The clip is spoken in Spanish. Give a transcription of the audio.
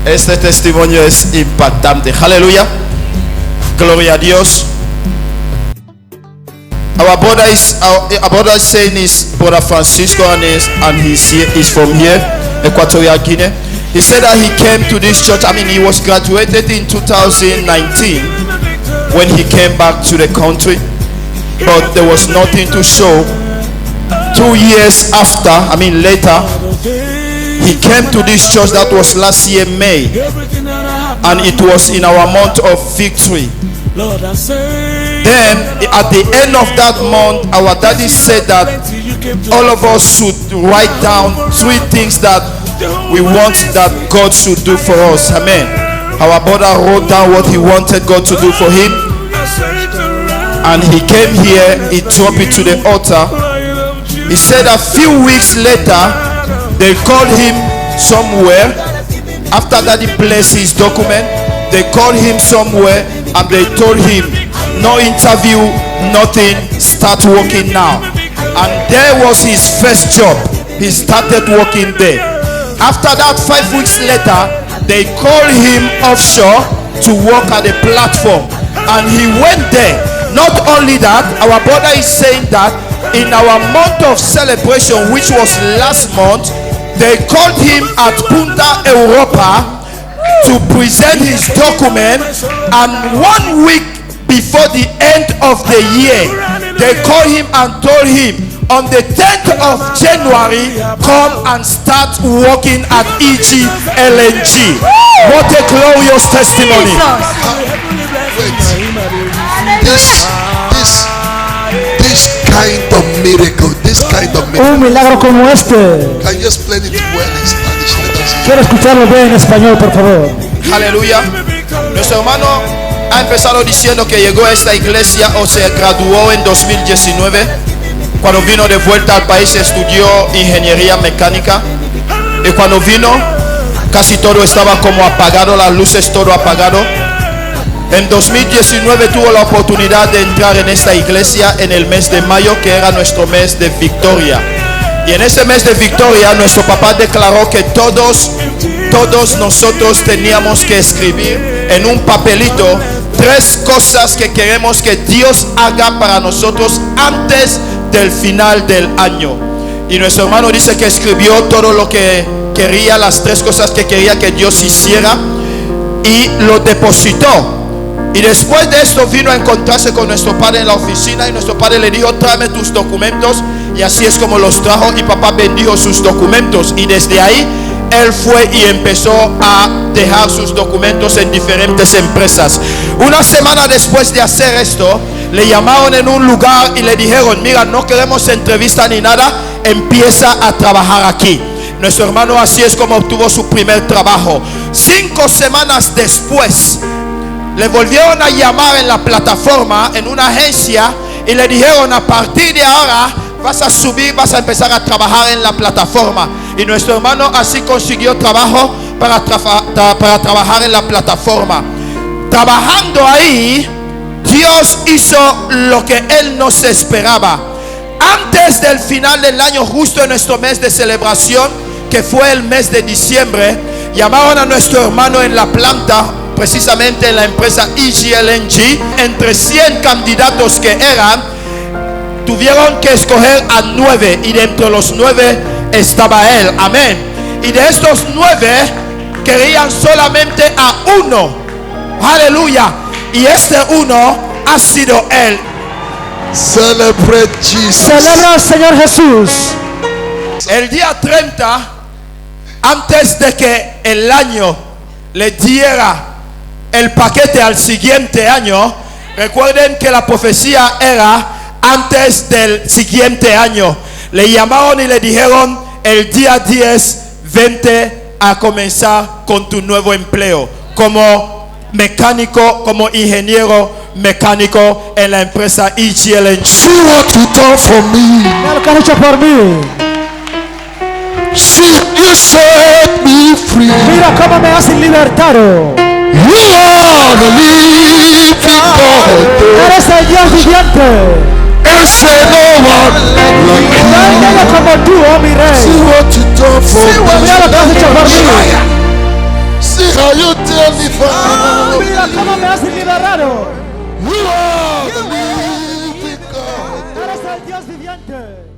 Este testimonio es impactante. Aleluya. Gloria a Dios. Our brother is saying is Brother Francisco and he's from here, Equatorial Guinea. He said that he came to this church. He was graduated in 2019 when he came back to the country, but there was nothing to show. 2 years after, later, he came to this church. That was last year May, and it was in our month of victory. Then at the end of that month, our daddy said that all of us should write down 3 things that we want that God should do for us. Amen. Our brother wrote down what he wanted God to do for him, and he came here. He dropped it to the altar. He said a few weeks later they called him somewhere. After that he placed his document, they called him somewhere and they told him, no interview, nothing, start working now. And there was his first job. He started working there. After that, 5 weeks later, they called him offshore to work at the platform, and he went there. Not only that, our brother is saying that in our month of celebration, which was last month, they called him at Punta Europa to present his document, and 1 week before the end of the year, they called him and told him, on the 10th of January, come and start working at EGLNG. What a glorious testimony. This kind of miracle, un milagro como este. Can you explain it well in Spanish? Let us hear. Quiero escucharlo bien en español, por favor. Aleluya. Nuestro hermano ha empezado diciendo que llegó a esta iglesia o se graduó en 2019. Cuando vino de vuelta al país estudió ingeniería mecánica, y cuando vino casi todo estaba como apagado, las luces todo apagado. En 2019 tuvo la oportunidad de entrar en esta iglesia en el mes de mayo, que era nuestro mes de victoria. Y en ese mes de victoria nuestro papá declaró que todos nosotros teníamos que escribir en un papelito 3 cosas que queremos que Dios haga para nosotros antes del final del año. Y nuestro hermano dice que escribió todo lo que quería, las 3 cosas que quería que Dios hiciera, y lo depositó. Y después de esto vino a encontrarse con nuestro padre en la oficina, y nuestro padre le dijo, tráeme tus documentos. Y así es como los trajo, y papá bendijo sus documentos, y desde ahí él fue y empezó a dejar sus documentos en diferentes empresas. Una semana después de hacer esto, le llamaron en un lugar y le dijeron, mira, no queremos entrevista ni nada, empieza a trabajar aquí. Nuestro hermano así es como obtuvo su primer trabajo. 5 semanas después le volvieron a llamar en la plataforma, en una agencia, y le dijeron, a partir de ahora vas a subir, vas a empezar a trabajar en la plataforma. Y nuestro hermano así consiguió trabajo para trabajar en la plataforma. Trabajando ahí, Dios hizo lo que él no se esperaba. Antes del final del año, justo en nuestro mes de celebración, que fue el mes de diciembre, llamaron a nuestro hermano en la planta, precisamente en la empresa EGLNG. Entre 100 candidatos que eran, tuvieron que escoger a 9, y dentro de los 9 estaba él. Amén. Y de estos 9 querían solamente a 1. Aleluya. Y este 1 ha sido él. Celebrate Jesus. Celebra al Señor Jesús. El día 30, antes de que el año le diera el paquete al siguiente año, recuerden que la profecía era antes del siguiente año. Le llamaron y le dijeron, el día 10 vente a comenzar con tu nuevo empleo como mecánico, como ingeniero mecánico en la empresa EGLNG. See what you done for me. Mira lo que has hecho por mí. See, you set me free. Mira cómo me has libertado. You are the living God. Eres el Dios viviente. Ese no one like you. No hay nada como tú, oh mi rey. See what you done for me. Mira lo que has hecho por mí. See how how you deliver. Mira cómo me has liberado. You are the living God. Eres el Dios viviente.